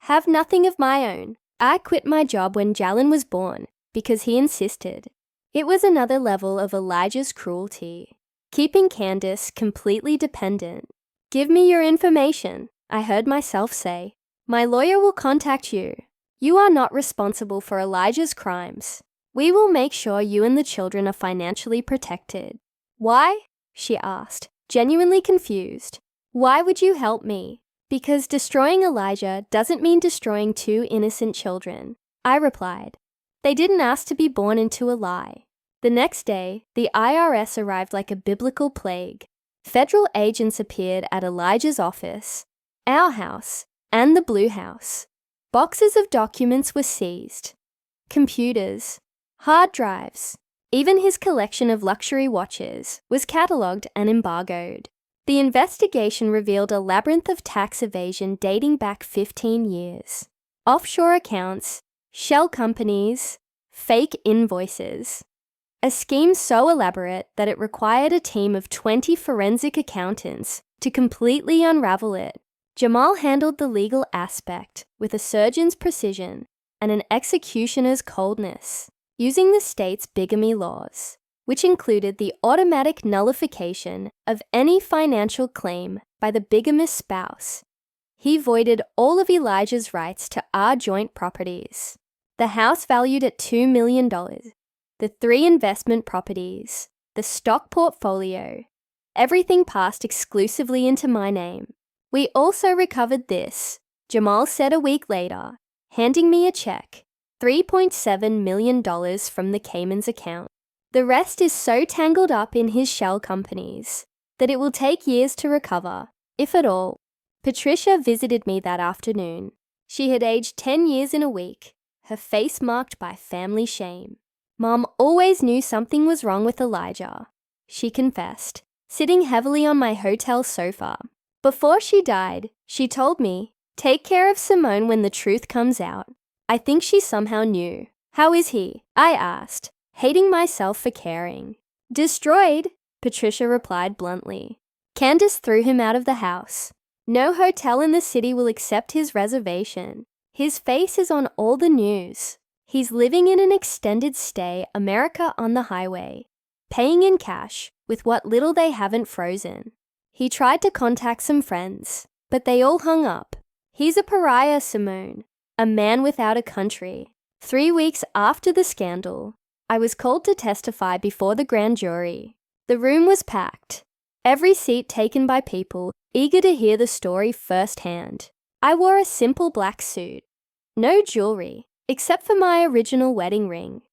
Have nothing of my own. I quit my job when Jalin was born because he insisted. It was another level of Elijah's cruelty, keeping Candace completely dependent. Give me your information, I heard myself say. My lawyer will contact you. You are not responsible for Elijah's crimes. We will make sure you and the children are financially protected. Why? She asked, genuinely confused. Why would you help me? Because destroying Elijah doesn't mean destroying 2 innocent children, I replied. They didn't ask to be born into a lie. The next day, the IRS arrived like a biblical plague. Federal agents appeared at Elijah's office, our house, and the Blue House. Boxes of documents were seized. Computers, hard drives, even his collection of luxury watches was catalogued and embargoed. The investigation revealed a labyrinth of tax evasion dating back 15 years. Offshore accounts, shell companies, fake invoices. A scheme so elaborate that it required a team of 20 forensic accountants to completely unravel it. Jamal handled the legal aspect with a surgeon's precision and an executioner's coldness, using the state's bigamy laws, which included the automatic nullification of any financial claim by the bigamous spouse. He voided all of Elijah's rights to our joint properties. The house valued at $2 million, the 3 investment properties, the stock portfolio, everything passed exclusively into my name. We also recovered this, Jamal said a week later, handing me a check, $3.7 million from the Cayman's account. The rest is so tangled up in his shell companies that it will take years to recover, if at all. Patricia visited me that afternoon. She had aged 10 years in a week, her face marked by family shame. Mom always knew something was wrong with Elijah, she confessed, sitting heavily on my hotel sofa. Before she died, she told me, take care of Simone when the truth comes out. I think she somehow knew. How is he? I asked, hating myself for caring. Destroyed, Patricia replied bluntly. Candace threw him out of the house. No hotel in the city will accept his reservation. His face is on all the news. He's living in an extended stay America on the highway, paying in cash with what little they haven't frozen. He tried to contact some friends, but they all hung up. He's a pariah, Simone, a man without a country. 3 weeks after the scandal, I was called to testify before the grand jury. The room was packed, every seat taken by people eager to hear the story firsthand. I wore a simple black suit, no jewelry, except for my original wedding ring,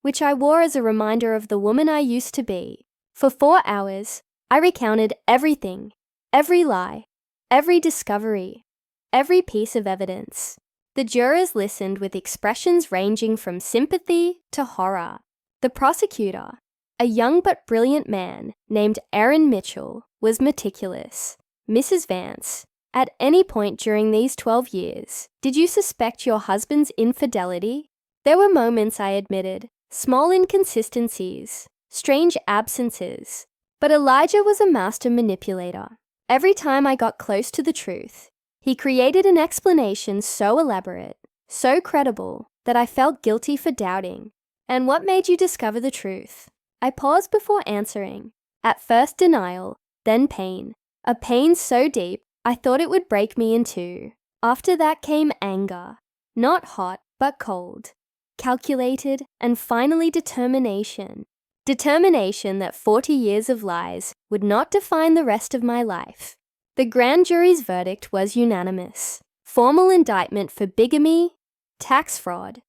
which I wore as a reminder of the woman I used to be. For 4 hours, I recounted everything, every lie, every discovery, every piece of evidence. The jurors listened with expressions ranging from sympathy to horror. The prosecutor, a young but brilliant man named Aaron Mitchell, was meticulous. Mrs. Vance, at any point during these 12 years, did you suspect your husband's infidelity? There were moments, I admitted, small inconsistencies, strange absences. But Elijah was a master manipulator. Every time I got close to the truth, he created an explanation so elaborate, so credible, that I felt guilty for doubting. And what made you discover the truth? I paused before answering. At first denial, then pain. A pain so deep, I thought it would break me in two. After that came anger. Not hot, but cold. Calculated, and finally determination. Determination that 40 years of lies would not define the rest of my life. The grand jury's verdict was unanimous. Formal indictment for bigamy, tax fraud,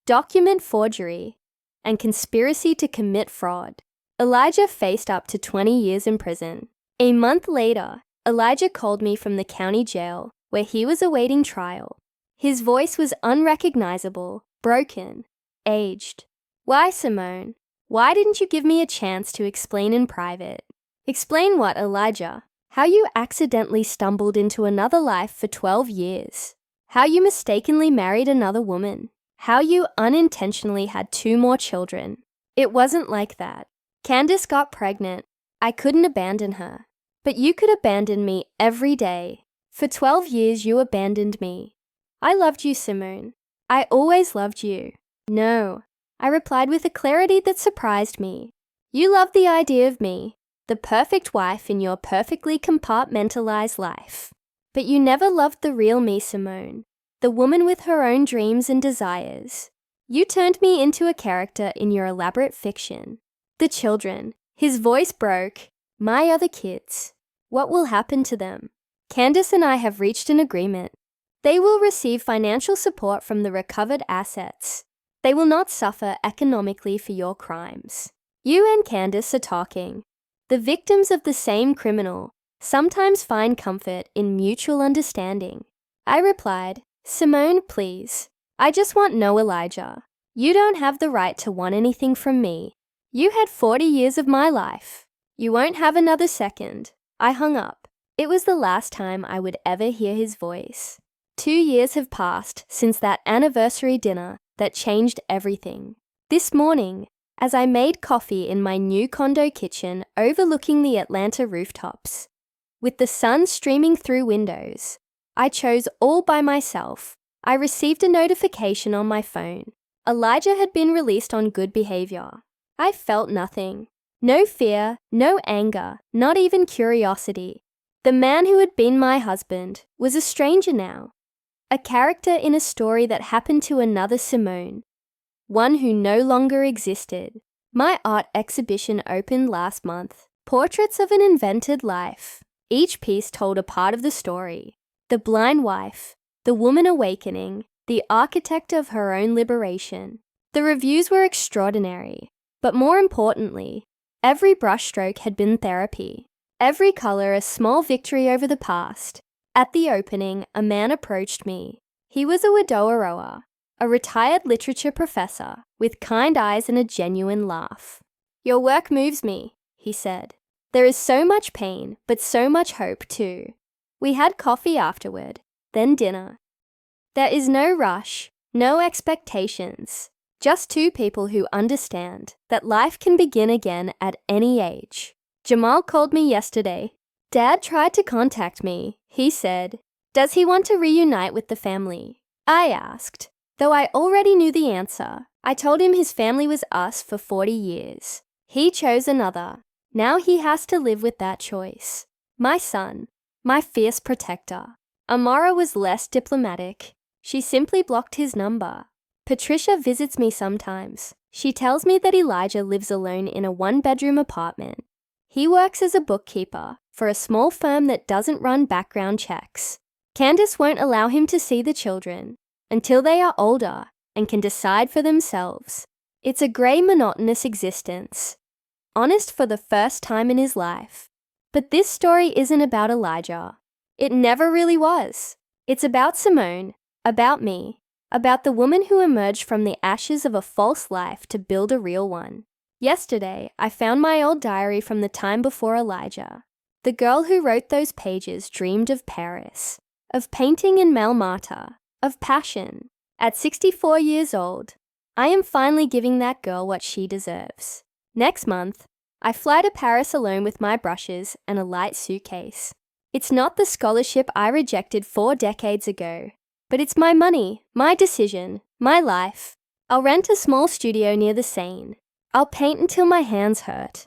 document forgery, and conspiracy to commit fraud. Elijah faced up to 20 years in prison. A month later, Elijah called me from the county jail where he was awaiting trial. His voice was unrecognizable, broken, aged. Why, Simone? Why didn't you give me a chance to explain in private? Explain what, Elijah? How you accidentally stumbled into another life for 12 years. How you mistakenly married another woman. How you unintentionally had 2 more children. It wasn't like that. Candace got pregnant. I couldn't abandon her. But you could abandon me every day. For 12 years you abandoned me. I loved you, Simone. I always loved you. No, I replied with a clarity that surprised me. You loved the idea of me, the perfect wife in your perfectly compartmentalized life. But you never loved the real me, Simone, the woman with her own dreams and desires. You turned me into a character in your elaborate fiction. The children, his voice broke, my other kids. What will happen to them? Candace and I have reached an agreement. They will receive financial support from the recovered assets. They will not suffer economically for your crimes. You and Candace are talking. The victims of the same criminal sometimes find comfort in mutual understanding. I replied, Simone, please. I just want no Elijah. You don't have the right to want anything from me. You had 40 years of my life. You won't have another second. I hung up. It was the last time I would ever hear his voice. 2 years have passed since that anniversary dinner that changed everything. This morning, as I made coffee in my new condo kitchen overlooking the Atlanta rooftops, with the sun streaming through windows, I chose all by myself. I received a notification on my phone. Elijah had been released on good behavior. I felt nothing. No fear, no anger, not even curiosity. The man who had been my husband was a stranger now. A character in a story that happened to another Simone, one who no longer existed. My art exhibition opened last month. Portraits of an invented life. Each piece told a part of the story. The blind wife, the woman awakening, the architect of her own liberation. The reviews were extraordinary, but more importantly, every brushstroke had been therapy. Every color a small victory over the past. At the opening, a man approached me. He was a widower, a retired literature professor with kind eyes and a genuine laugh. Your work moves me, he said. There is so much pain, but so much hope too. We had coffee afterward, then dinner. There is no rush, no expectations, just two people who understand that life can begin again at any age. Jamal called me yesterday. Dad tried to contact me. He said, does he want to reunite with the family? I asked. Though I already knew the answer, I told him his family was us for 40 years. He chose another. Now he has to live with that choice. My son, my fierce protector. Amara was less diplomatic. She simply blocked his number. Patricia visits me sometimes. She tells me that Elijah lives alone in a one-bedroom apartment. He works as a bookkeeper for a small firm that doesn't run background checks. Candace won't allow him to see the children until they are older and can decide for themselves. It's a grey, monotonous existence. Honest for the first time in his life. But this story isn't about Elijah. It never really was. It's about Simone, about me, about the woman who emerged from the ashes of a false life to build a real one. Yesterday, I found my old diary from the time before Elijah. The girl who wrote those pages dreamed of Paris, of painting in Malmata, of passion. At 64 years old, I am finally giving that girl what she deserves. Next month, I fly to Paris alone with my brushes and a light suitcase. It's not the scholarship I rejected 4 decades ago, but it's my money, my decision, my life. I'll rent a small studio near the Seine. I'll paint until my hands hurt.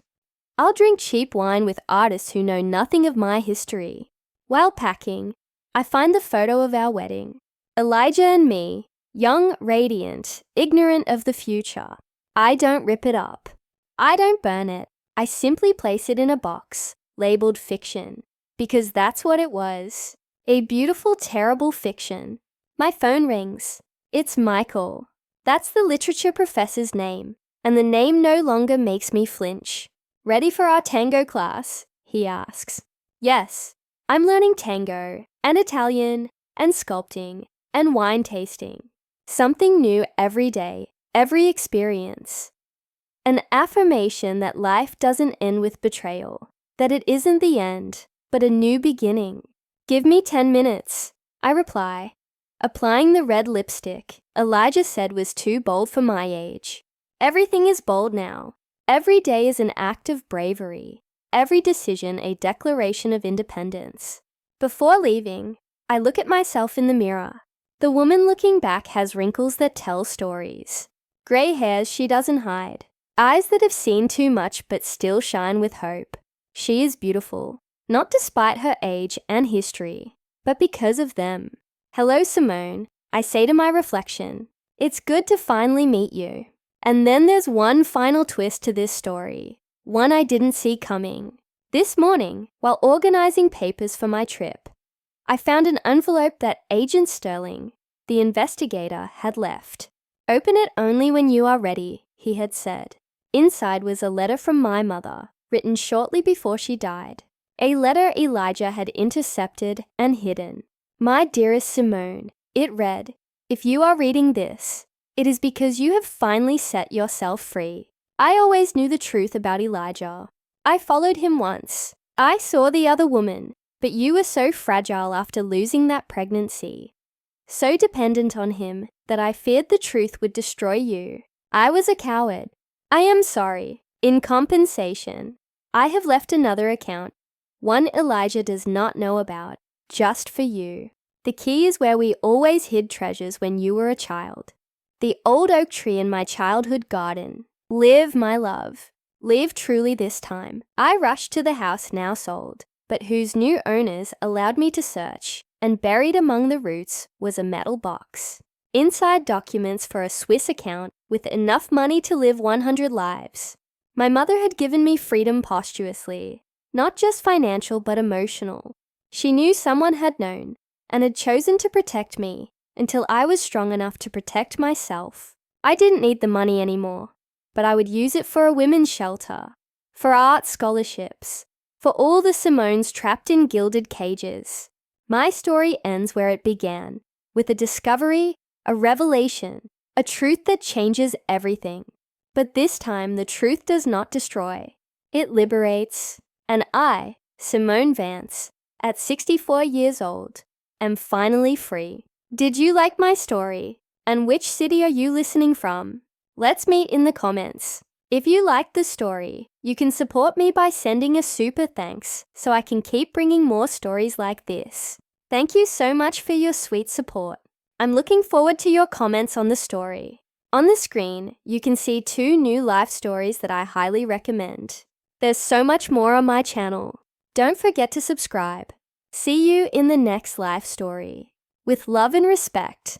I'll drink cheap wine with artists who know nothing of my history. While packing, I find the photo of our wedding. Elijah and me, young, radiant, ignorant of the future. I don't rip it up. I don't burn it. I simply place it in a box, labeled fiction, because that's what it was. A beautiful, terrible fiction. My phone rings. It's Michael. That's the literature professor's name, and the name no longer makes me flinch. Ready for our tango class? He asks. Yes, I'm learning tango, and Italian, and sculpting, and wine tasting. Something new every day, every experience. An affirmation that life doesn't end with betrayal, that it isn't the end, but a new beginning. Give me 10 minutes, I reply. Applying the red lipstick, Elijah said was too bold for my age. Everything is bold now. Every day is an act of bravery. Every decision a declaration of independence. Before leaving, I look at myself in the mirror. The woman looking back has wrinkles that tell stories. Grey hairs she doesn't hide. Eyes that have seen too much but still shine with hope. She is beautiful, not despite her age and history, but because of them. Hello, Simone, I say to my reflection. It's good to finally meet you. And then there's one final twist to this story, one I didn't see coming. This morning, while organizing papers for my trip, I found an envelope that Agent Strolling, the investigator, had left. Open it only when you are ready, he had said. Inside was a letter from my mother, written shortly before she died. A letter Elijah had intercepted and hidden. My dearest Simone, it read, if you are reading this, it is because you have finally set yourself free. I always knew the truth about Elijah. I followed him once. I saw the other woman, but you were so fragile after losing that pregnancy. So dependent on him that I feared the truth would destroy you. I was a coward. I am sorry. In compensation, I have left another account, one Elijah does not know about, just for you. The key is where we always hid treasures when you were a child. The old oak tree in my childhood garden. Live, my love. Live truly this time. I rushed to the house now sold, but whose new owners allowed me to search, and buried among the roots was a metal box. Inside documents for a Swiss account with enough money to live 100 lives. My mother had given me freedom posthumously, not just financial but emotional. She knew someone had known, and had chosen to protect me until I was strong enough to protect myself. I didn't need the money anymore, but I would use it for a women's shelter, for art scholarships, for all the Simones trapped in gilded cages. My story ends where it began, with a discovery, a revelation, a truth that changes everything. But this time the truth does not destroy. It liberates. And I, Simone Vance, at 64 years old, am finally free. Did you like my story? And which city are you listening from? Let's meet in the comments. If you liked the story, you can support me by sending a super thanks so I can keep bringing more stories like this. Thank you so much for your sweet support. I'm looking forward to your comments on the story. On the screen, you can see 2 new life stories that I highly recommend. There's so much more on my channel. Don't forget to subscribe. See you in the next life story. With love and respect.